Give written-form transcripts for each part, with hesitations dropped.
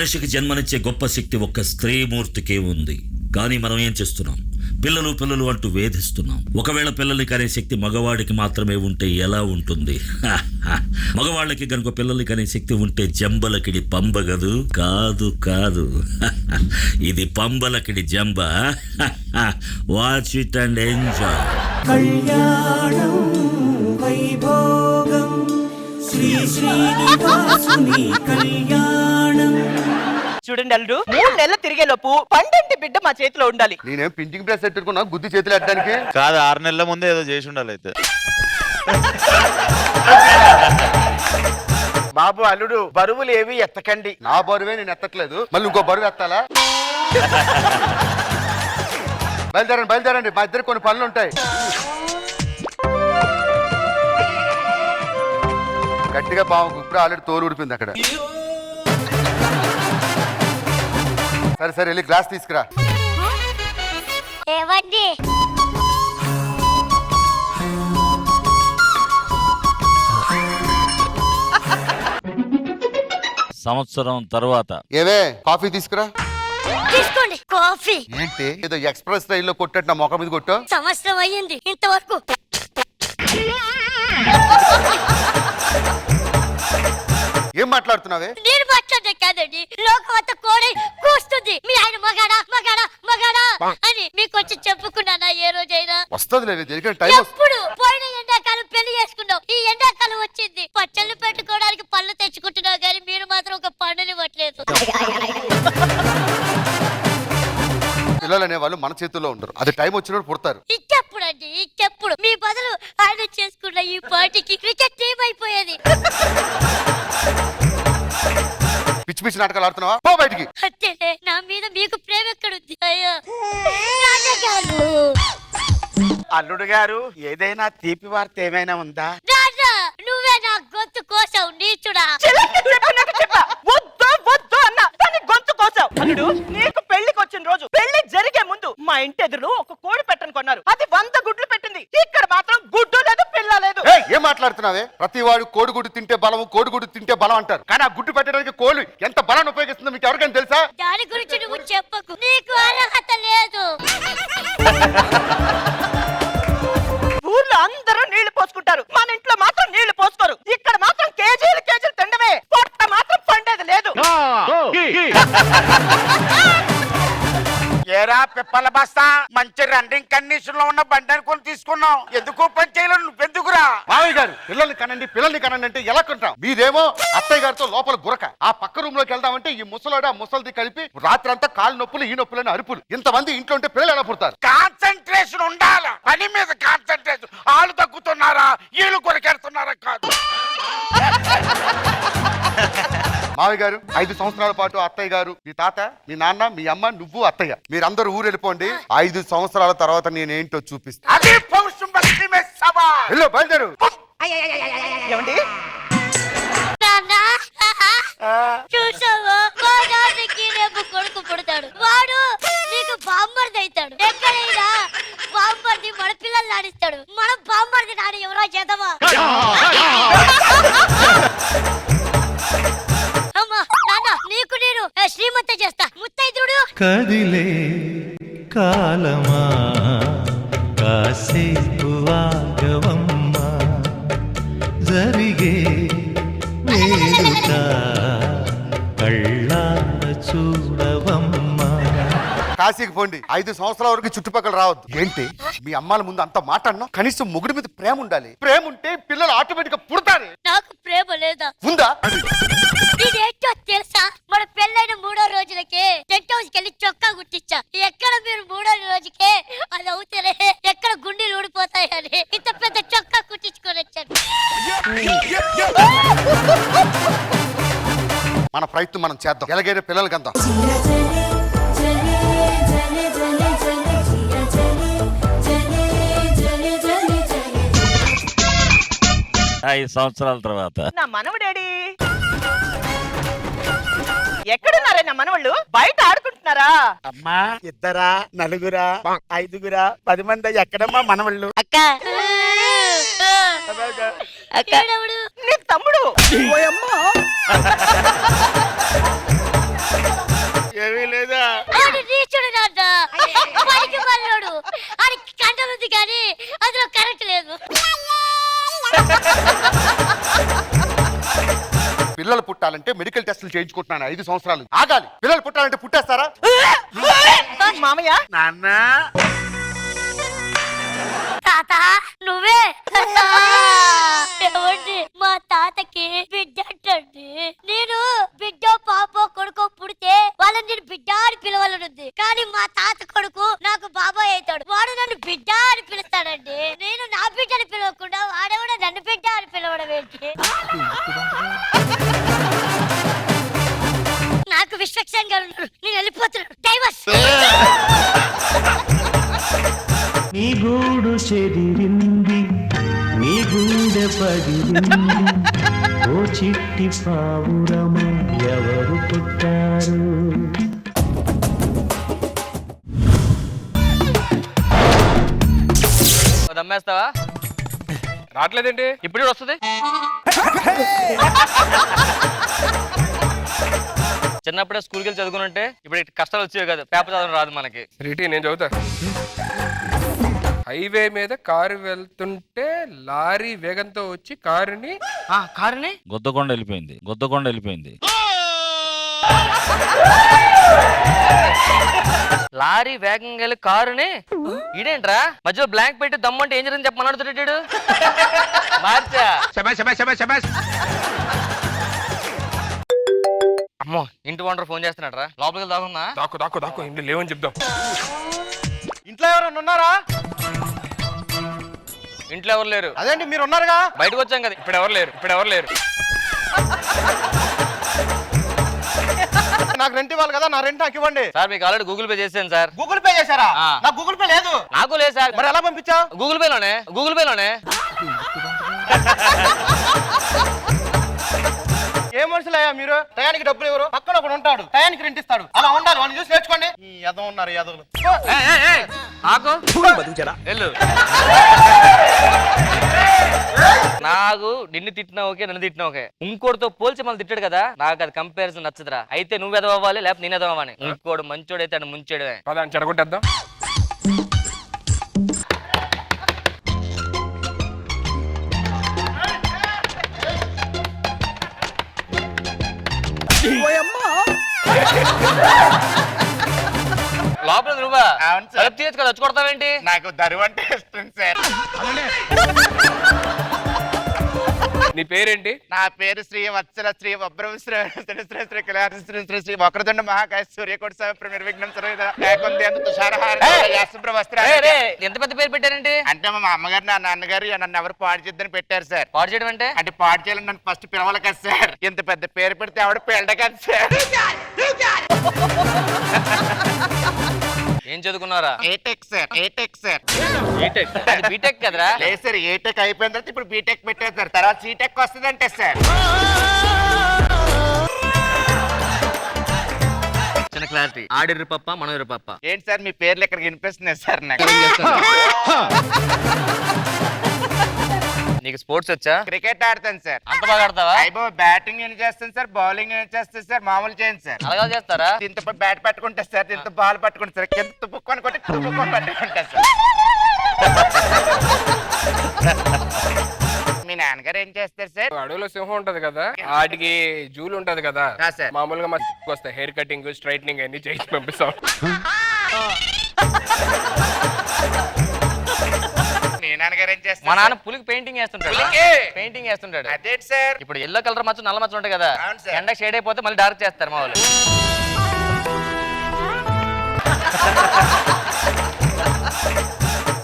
మనిషికి జన్మనిచ్చే గొప్ప శక్తి ఒక్క స్త్రీమూర్తికే ఉంది. కానీ మనం ఏం చేస్తున్నాం? పిల్లలు పిల్లలు అంటూ వేధిస్తున్నాం. ఒకవేళ పిల్లల్ని కనే శక్తి మగవాడికి మాత్రమే ఉంటే ఎలా ఉంటుంది? మగవాళ్ళకి కనుక పిల్లల్ని కనే శక్తి ఉంటే జంబలకిడి పంబగదు. కాదు కాదు, ఇది పంబలకిడి జంబ. Watch it and enjoy. Kalyanam Vaibhogam Shri శ్రీనివాసుని కళ్యాణం. చూడండి అల్లుడు, 3 నెలలు తిరిగే లోపు పండంటి బిడ్డ మా చేతిలో ఉండాలి. నేనేం ప్రింటింగ్ ప్రెస్ పెట్టుకున్నా గుద్ది చేతులు ఎట్టడానికి కాదు, 6 నెలల ముందే ఏదో చేసి ఉండాలి. అయితే బాబు అల్లుడు బరువులు ఏవి ఎత్తకండి. నా బరువే నేను ఎత్తట్లేదు, మళ్ళీ ఇంకో బరువు ఎత్తాలా? బయలుదేరండి బయలుదేరండి, మా ఇద్దరు కొన్ని పనులు ఉంటాయి. గట్టిగా బాగు, ఇప్పుడు ఆల్రెడీ తోలు ఊడిపోయింది అక్కడ. సరే సరే, వెళ్ళి గ్లాస్ తీసుకురా. సంవత్సరం తర్వాత ఏవే కాఫీ తీసుకురా. తీసుకోండి కాఫీ. ఏంటి ఏదో ఎక్స్ప్రెస్ రైల్లో కొట్టట్టు నా మొఖం మీద కొట్టు. సంవత్సరం అయ్యింది ఇంతవరకు. ఏం మాట్లాడుతున్నావే? నేను మాట్లాడే కాదండి, లోకమంతా కోడి కూస్తుంది. మీ ఆయన మగాడా మగాడా మగాడా అని మీకు వచ్చి చెప్పుకున్నానా ఏ రోజైనా? వస్తుంది లేదు, జరిగిన టైం ఎప్పుడు? పోయిన ఎండాకాలం పెళ్లి చేసుకున్నావు, ఈ ఎండాకాలం వచ్చింది. పచ్చళ్ళు పెట్టుకోవడానికి పళ్ళు తెచ్చుకుంటున్నావు కానీ మీరు మాత్రం ఒక పండునివ్వట్లేదు. పిల్లలు అనే వాళ్ళు మన చేతుల్లో ఉండరు, అది టైం వచ్చినప్పుడు పుడతారు. ఇంకెప్పుడు అండి, ఇంకెప్పుడు? మీ బదులు ఆయన చేసుకున్న ఈ పార్టీకి క్రికెట్ టీం అయిపోయేది. పిచ్చి పిచ్చి నాటకాలు ఆడుతున్నావా? పో బయటికి. అంతేనే, నా మీద మీకు ప్రేమ ఎక్కడుంది? అయ్యో నాన్నగారు. అల్లుడు గారు ఏదైనా తీపి వార్త ఏమైనా ఉందా? నాన్న, నువ్వే నా గొంతు కోసావు నీచుడా. వద్దు వద్దు అన్న దాన్ని గొంతు కోసావు. అల్లుడు, నీకు పెళ్లికి వచ్చిన రోజు పెళ్లి జరిగే ముందు మా ఇంటి ఎదురు ఒక కోడి పెట్టని కొన్నారు. అది 100 గుడ్లు పెట్టింది. ఇక్కడ మాత్రం గుడ్డు లేదు, పిల్ల లేదు. ఏం మాట్లాడుతున్నావే? ప్రతి వాడు కోడిగుడ్డు తింటే బలం, కోడిగుడ్డు తింటే బలం అంటారు. కానీ ఆ గుడ్డు పెట్టడానికి కోళ్ళు ఎంత బలాన్ని ఉపయోగిస్తుందో మీకు ఎవరికైనా తెలుసా? దాని గురించి నువ్వు చెప్పకు, నీకు అర్హత లేదు. ఊర్లో అందరూ నీళ్లు పోసుకుంటారు, మన ఇంట్లో మాత్రం నీళ్లు పోసుకోరు. ఇక్కడ మాత్రం కేజీలు కేజీలు తిండమే, పొట్ట మాత్రం పండేది లేదు. ఏరా పిప్పల బస్తా, మంచి రన్నింగ్ కండిషన్ లో ఉన్న బండి అనుకుని తీసుకున్నావు. ఎందుకు పని చేయలేదు? నువ్వెందుకురా? మావయ్య గారు పిల్లల్ని కనండి అంటే ఎలా కొంటాం? మీరేమో అత్తయ్య గారితో లోపల గురక, ఆ పక్క రూమ్ లోకి వెళ్దామంటే ఈ ముసలోడు ఆ ముసలిది కలిపి రాత్రి అంతా కాలు నొప్పులు ఈ నొప్పులని అరుపులు. ఇంతమంది ఇంట్లో ఉంటే పిల్లలు ఎలా పుడతారు? కాన్సన్ట్రేషన్ ఉండాలా, పని మీద కాన్సన్ట్రేషన్. ఆళ్ళు తగ్గుతున్నారా, వీళ్ళు కొరకెడుతున్నారా కాదు. మావయ్య గారు 5 సంవత్సరాల పాటు అత్తయ్య గారు, మీ తాత, మీ నాన్న, మీ అమ్మ, నువ్వు, అత్తయ్య మీరందరూ ఊరు వెళ్ళిపోండి. 5 సంవత్సరాల తర్వాత నేనేంటో చూపిస్తా. అది పౌరుషం బస్తి మే సవాల్. వెళ్ళు, బయలుదేరు. ఏమండి? నాన్న, చూసావా, మా నాన్నకి రేపు కొడుకు పుడతాడు. వాడు నీకు బామ్మర్ది అవుతాడు. ఎక్కడైనా బామ్మర్ది మన పిల్లల్ని ఆడిస్తాడు. మన బామ్మర్ది నాడు ఎవరో చేద్దామా? అమ్మా నాన్న, నీకు నేను శ్రీమంత చేస్తా. ముత్తైదుడు. కదిలే కాలమా కాసేపు ఆగవమ్మా, జరిగే వేడుక కళ్ళార చూడవమ్మా. కాశీకి పోండి, 5 సంవత్సరాల వరకు చుట్టుపక్కల రావద్దు. ఏంటి మీ అమ్మాల ముందు అంత మాట్లాడినా? కనీసం మొగుడి మీద ప్రేమ ఉండాలి. ప్రేమ ఉంటే పిల్లలు ఆటోమేటిక్ గా పుడతారు. నాకు ప్రేమ లేదా? ఉందా? ఇదేంటో తెలుసా? మన పెళ్ళైన 3వ రోజులకే టెంట్ హౌస్ కెళ్ళి చొక్కా గుట్టించా. ఎక్కడ మీరు 3వ రోజుకే అది అవుతారే, ఎక్కడ గుండెలు ఊడిపోతాయని ఇంత పెద్ద చొక్కా కుట్టించుకొని వచ్చాను. మన ప్రయత్నం మనం చేద్దాం, ఎలాగైనా పిల్లలకి అందాం. 5 సంవత్సరాల తర్వాత నా మనవడేడి? ఎక్కడున్నారే నా మనవాళ్ళు? బయట ఆడుకుంటున్నారా? అమ్మా, 2 నలుగురా 5గురా 10 మంది ఎక్కడమ్మా మనవాళ్ళు? అక్క అక్క, నీ తమ్ముడు. పిల్లలు పుట్టాలంటే మెడికల్ టెస్టులు చేయించుకుంటున్నాను 5 సంవత్సరాలు ఆగాలి. పిల్లలు పుట్టాలంటే పుట్టేస్తారా? మామయ్య నాన్న తాత నువ్వే ఏమండి మా తాతకి బిడ్డ అంటండి. నేను బిడ్డ పాప కొడుకో పుడితే వాళ్ళని నేను బిడ్డ అని పిలవాలనుంది. కానీ మా తాత కొడుకు నాకు బాబాయ్ అవుతాడు. వాడు నన్ను బిడ్డ అని పిలుస్తాడండి. నేను నా బిడ్డని పిలవకుండా వాడేవాడు నన్ను బిడ్డ అని పిలవడం ఏంటి? నాకు విశ్వక్సేన్ గారు ఉన్నారు. నేను వెళ్ళిపోతున్నాను. డైవర్స్. నీ గూడు చెదిరింది, నీ గుండె పగిలింది, ఓ చిట్టి పావురమా ఎవరు పుట్టారు? దమ్మేస్తావా? రావట్లేదేంటి? ఇప్పుడు వస్తుంది. చిన్నప్పుడే స్కూల్కి వెళ్ళి చదువుకుంటే ఇప్పుడు కష్టాలు వచ్చేవి కదా. పేపర్ చదవడం రాదు మనకి. రీటి నేను చదువుతా. హైవే మీద కారు వెళ్తుంటే లారీ వేగంతో వచ్చి కారుని కారుని గుద్దకొండ వెళ్ళిపోయింది. లారీ వేగంగా వెళ్ళి కారుని ఇదేంట్రా మధ్యలో బ్లాంక్ పెట్టి దమ్మంటే ఏం జరిగింది చెప్పమన్నాడు తిట్టాడు. మార్చా అమ్మో ఇంటి ఓనర్ ఫోన్ చేస్తున్నాడు రా. లోపలికి దాగున్నా. దాకు ఇంట్లో లేవని చెప్దాం. ఇంట్లో ఎవరైనా ఉన్నారా? ఇంట్లో ఎవరు లేరు. అదేంటి మీరు ఉన్నారుగా? బయటకు వచ్చాం కదా. ఇప్పుడు ఎవరు లేరు. నాకు రెంట్ ఇవ్వాలి కదా, నా రెంట్ నాకు ఇవ్వండి. సార్ మీకు ఆల్రెడీ గూగుల్ పే చేశాను సార్. గూగుల్ పే చేశారా? ఆ. నాకు గూగుల్ పే లేదు. నాకు లేదు సార్. మరి ఎలా పంపించావు? గూగుల్ పేలోనే. ఏ మనుషులయ్యా మీరు? టయానికి డబ్బులు ఎవరు? పక్కన ఒకడు ఉంటాడు, టయానికి రెంట్ ఇస్తాడు. అలా ఉండాలి. వాళ్ళని చూసి నేర్చుకోండి. ఈ యదవ ఉన్నారు యదవులు. నాకు వెళ్ళు. నాకు నిన్ను తిట్టినా ఓకే, నన్ను తిట్టినా ఓకే. ఇంకోటితో పోల్చి మళ్ళీ తిట్టాడు కదా, నాకు అది కంపారిజన్ నచ్చదురా. అయితే నువ్వు ఎదవ్వాలి లేకపోతే నేను ఎదవ్వాలి. ఇంకోడు మంచోడైతే అని ముంచేయడమే. పదాన్ని చెడగొట్టేద్దాం. లోపల నువ్వా? అవును సార్. తీయచ్చు కదా, వచ్చి కొడతావేంటి? నాకు దరువు అంటే ఇష్టం సార్. నీ పేరేంటి? నా పేరు శ్రీ వత్సల శ్రీ వబ్రవ శ్రీ శ్రీ శ్రీ కళ్యాణ శ్రీ శ్రీ శ్రీ వక్రదండ మహాకాయ సూర్యకోటి సమప్రమిర్ విఘ్నం సర్వకుంది అంత తుషారహార యాశుభ్ర వస్త్ర. ఎంత పెద్ద పేరు పెట్టారండి? అంటే మా అమ్మగారు నా నాన్నగారు నన్ను ఎవరు పాడు చేద్దని పెట్టారు సార్. పాడు చేయడం అంటే పాడు చేయాలని నన్ను ఫస్ట్ పిలవాలి కదా సార్. ఇంత పెద్ద పేరు పెడితే ఆవిడ పెళ్ళ కదా సార్. ఏం చదువుకున్నారా? ఏటెక్ సార్. బీటెక్ కదరా? లేదు సార్, ఏటెక్ అయిపోయిన తర్వాత ఇప్పుడు బీటెక్ పెట్టారు సార్. తర్వాత సీటెక్ వస్తుందంటే సార్. చిన్న క్లారిటీ. ఆడిర్రు పప్ప మనోరు పప్ప. ఏంటి సార్ మీ పేర్లు ఎక్కడికి వినిపిస్తున్నాయి సార్ నాకు? నీకు స్పోర్ట్స్ వచ్చా? క్రికెట్ ఆడతాను సార్. అంత బాగా ఆడతావా? అయిపోయి బ్యాటింగ్ ఏం చేస్తాను సార్, బౌలింగ్ ఏం చేస్తాను సార్, మామూలు చేయండి సార్. అలాగా చేస్తారా? ఇంత బ్యాట్ పట్టుకుంటా సార్, ఇంత బాల్ పట్టుకుంటా సార్, కింద తుప్పుకొని కొట్టి తుప్పుకొని పట్టుకుంటా సార్. మీ నాన్నగారు ఏం చేస్తారు సార్? అడవిలో సింహం ఉంటది కదా, వాటికి జూలు ఉంటది కదా, సార్. మామూలుగా మా వస్తాయి హెయిర్ కటింగ్ స్ట్రైట్నింగ్ అన్ని చేసి పంపిస్తాం. మీ నాన్నగారు ఏం చేస్తారు? మా నాన్న పులికి పెయింటింగ్ వేస్తుంటాడు. అదే సార్. ఇప్పుడు ఎల్లో కలర్ మచ్చ నల్ల మచ్చ ఉంటాయి కదా, అవును సార్. ఎండ షేడ్ అయిపోతే మళ్ళీ డార్క్ చేస్తారు మా వాళ్ళు.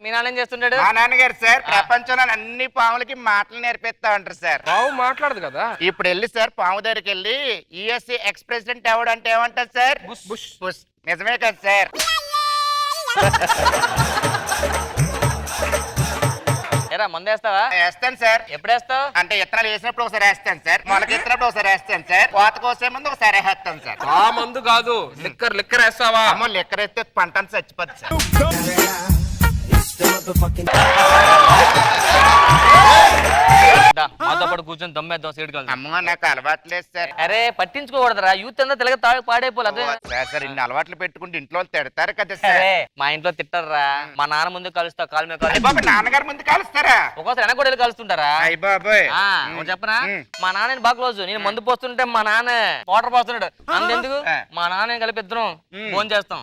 మీ నాన్న ఏం చేస్తుంటాడు? మా నాన్నగారు సార్ ప్రపంచంలో అన్ని పాములకి మాటలు నేర్పిస్తా ఉంటారు సార్. పావు మాట్లాడదు కదా. ఇప్పుడు వెళ్ళి సార్ పాము దగ్గరికి వెళ్ళి యుఎస్ఏ ఎక్స్ ప్రెసిడెంట్ ఎవడంటే ఏమంటారు సార్? బుష్. బుష్. నిజమే కదా సార్. ఏరా మందేస్తావా? వేస్తాను సార్. ఎప్పుడు వేస్తావు? అంటే ఇత్తనాలు వేసినప్పుడు ఒకసారి వేస్తాను సార్, మొలక ఎత్తినప్పుడు ఒకసారి వేస్తాను సార్, కోత కోసే ముందు ఒకసారి వేస్తాను సార్. ఆ మందు కాదు, లిక్కర్ వేస్తావా? అమ్మో లెక్కర ఎత్తే పంట అంతా చచ్చిపోద్ది సార్. దా మాతో పాటు కూర్చొని దమ్మేద్దాం సీట్ కలిసి. అమ్మో నాకు అలవాట్లేదు సార్. అరే పట్టించుకోకూడదురా, యూత్ అంతా తెలగ తాగి పాడైపోలే. అదే సార్ ఇన్ని అలవాట్లు పెట్టుకుంటే ఇంట్లో వాళ్ళు తిడతారు కదా సార్. అరే మా ఇంట్లో తిట్టారా, మా నాన్న ముందు కలుస్తా కాలు మీద అయ్య బాబు నాన్నగారు ముందు కలుస్తారా? ఒకసారి వెనక కూడా వెళ్ళి కలుస్తుంటారా? అయ్య బాబాయ్ చెప్పనా, మా నాన్న బాగా క్లోజ్. నేను మందు పోస్తుంటే మా నాన్న వాటర్ పోస్తున్నాడు. అంతెందుకు మా నాన్న కలిపిద్దరం ఫోన్ చేస్తాం.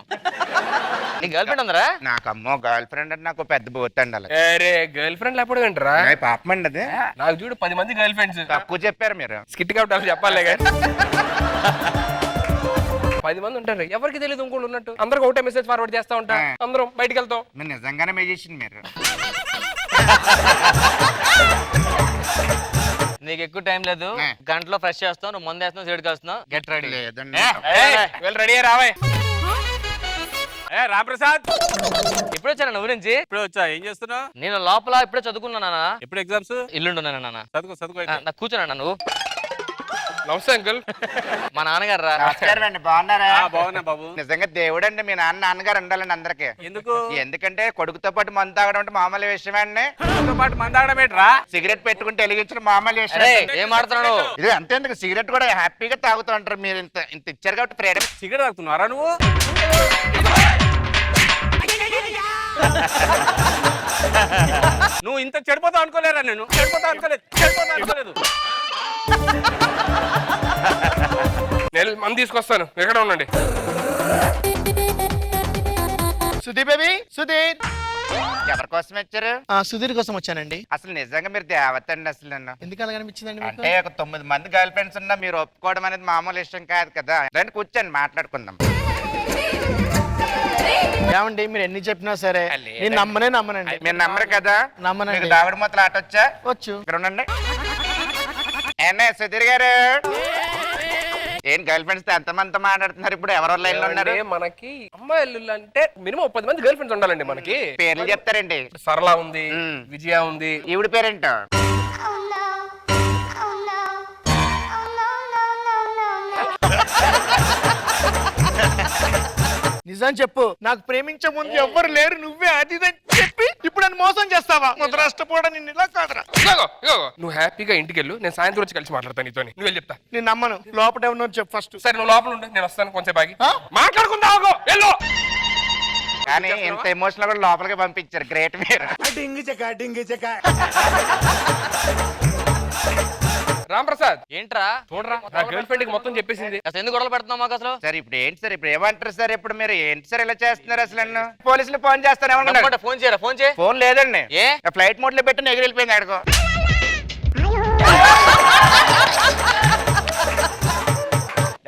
నీ గర్ల్ ఫ్రెండ్ ఉందరా? నాకు అమ్మో గర్ల్ ఫ్రెండ్ అంటే నాకు పెద్ద బోతండి అలా. అరే గర్ల్ ఫ్రెండ్ లేకపోవడం ఏంటరా? పాపమండి అది. నాకు చూడు 10 మంది గర్ల్ ఫ్రెండ్స్. తక్కువ చెప్పారు మీరు. స్కిట్ కాబట్టి అసలు చెప్పాలి కానీ 10 మంది ఉంటారు, ఎవరికి తెలియదు ఇంకోటి ఉన్నట్టు. అందరికి ఒకటే మెసేజ్ ఫార్వర్డ్ చేస్తా ఉంటా, అందరం బయటికి వెళ్తాం. మీరు నిజంగానే మెజిషియన్ మీరు. నీకు ఎక్కువ టైం లేదు, గంటలో ఫ్రెష్ చేస్తావు, నువ్వు ముందు వేస్తున్నావు, సీడ్ కలుస్తున్నావు. Get ready. లేదండి రెడీ రావే. రామప్రసాద్ ఇప్పుడు వచ్చాను నువ్వు నుంచి. ఇప్పుడు వచ్చా, ఏం చేస్తున్నావు? నేను లోపల ఇప్పుడే చదువుకున్నానా. ఎప్పుడు ఎగ్జామ్స్? ఇల్లుంటున్నాను నాన్న. చదువుకో నాకు కూర్చున్నా నువ్వు. నమస్తే అంకుల్. మా నాన్నగారు రా. నమస్కారం అండి, బాగున్నారా? బాగున్నా బాబు. నిజంగా దేవుడు అండి మీ నాన్నగారు ఉండాలండి అందరికి. ఎందుకు? ఎందుకంటే కొడుకుతో పాటు మందు తాగడం అంటే మామూలు విషయమే అండి. పాటు మందాగడం ఏంట్రా? సిగరెట్ పెట్టుకుంటే వెలిగించడం మామూలు విషయం. అరే ఏం ఆడుతున్నాడు? ఇది అంతేందుకు సిగరెట్ కూడా హ్యాపీగా తాగుతూ ఉంటారు. మీరు ఇంత ఇంత ఇచ్చారు కాబట్టి ఫ్రీడమ్. సిగరెట్ తాగుతున్నారా నువ్వు? నువ్వు ఇంత చెడిపోతావు అనుకోలేరా? నేను చెడిపోతా అనుకోలేదు. నేను మంది తీసుకొస్తాను, ఎక్కడ ఉండండి. సుధీర్ బేబీ, సుధీర్ ఎవరి కోసం వచ్చారు? సుధీర్ కోసం వచ్చానండి. అసలు నిజంగా మీరు దేవత అండి. అసలు నన్ను ఎందుకు అలా అనిపించిందండి మీకు? అంటే ఒక 9 మంది గర్ల్ ఫ్రెండ్స్ ఉన్నా మీరు ఒప్పుకోవడం అనేది మామూలు విషయం కాదు కదా. రండి కూర్చొని మాట్లాడుకుందాం. ఏమండి మీరు ఎన్ని చెప్పినా సరే నేను నమ్మనండి. మీరు నమ్మరు కదా? నమ్మనండి. మీకు దాగుడు మొత్తం ఆట వచ్చా? వచ్చు. ఇక్కడ ఉండండి. ఏనా సుధీర్ గారు, ఏం గర్ల్ ఫ్రెండ్స్ ఎంతమందితో మాట్లాడుతున్నారు ఇప్పుడు? ఎవరో లైన్ లో ఉన్నారు? మనకి అమ్మాయిలు అంటే మినిమం 10 మంది గర్ల్ ఫ్రెండ్స్ ఉండాలండి మనకి. పేర్లు చెప్తారండి. సరళ ఉంది, విజయ ఉంది. ఈవిడ పేరేంటో? నిజం చెప్పు, నాకు ప్రేమించే ముందు ఎవ్వరు లేరు, నువ్వే అది ఇది అని చెప్పి ఇప్పుడు నన్ను మోసం చేస్తావా? ముద్రాష్టపోవడం నిన్ను ఇలా కాదురా. నువ్వు హ్యాపీగా ఇంటికి వెళ్ళు, నేను సాయంత్రం వచ్చి కలిసి మాట్లాడతాను నీతో. నువ్వు వెళ్ళి చెప్తా. నేను నమ్మను. లోపల ఏమన్నా చెప్పు ఫస్ట్. సరే నువ్వు లోపల ఉండు, నేను వస్తాను కొంచెం బాగి మాట్లాడుకుందాం. వెళ్ళు. కానీ ఇంత ఎమోషనల్ కూడా లోపలికి పంపించారు. గ్రేట్ మీరు. రామప్రసాద్ ఏంట్రా? చూడరా, నా గర్ల్ ఫ్రెండ్ కి మొత్తం చెప్పేసింది. అసలు ఎందుకు గొడవలు పెడుతున్నావు మాకు అసలు? సార్ ఇప్పుడు ఏంటి సార్, ఇప్పుడు ఏమంటారు సార్? ఇప్పుడు మీరు ఏంటి సార్ ఇలా చేస్తున్నారు? అసలు నన్ను పోలీసులు ఫోన్ చేస్తాను ఏమనుకున్నారు? ఫోన్ చేయరా, ఫోన్ చేయి. ఫోన్ లేదండి. ఏ ఫ్లైట్ మోడ్ లో పెట్టి ఎగిరి వెళ్ళిపోయింది ఆడుకో.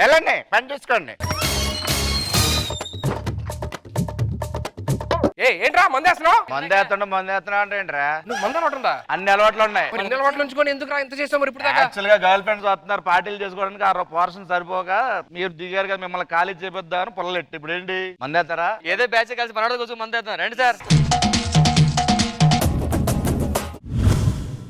వెళ్ళండి, పని చూసుకోండి. ఏంట్రా మందేస్తున్నావు? మందేస్తున్నా అంటే ఏంట్రా? నువ్వు మంద అలవాటుందా? అన్ని అలవాట్లు ఉన్నాయి. అన్ని అలవాట్లు ఉంచుకొని ఎందుకు ఇంత చేస్తావు మరి ఇప్పుడు దాకా? యాక్చువల్ గా గర్ల్ ఫ్రెండ్స్ వస్తున్నారు పార్టీలు చేసుకోవడానికి, 6 పోర్షన్ సరిపోగా మీరు దిగారు కదా, మిమ్మల్ని ఖాళీ చేపిద్దామని పొల్లెట్టు. ఇప్పుడు ఏంటి మందేస్తారా? ఏదో బ్యాచ్ కలిసి మనోడు కూర్చొని మంది రండి సార్.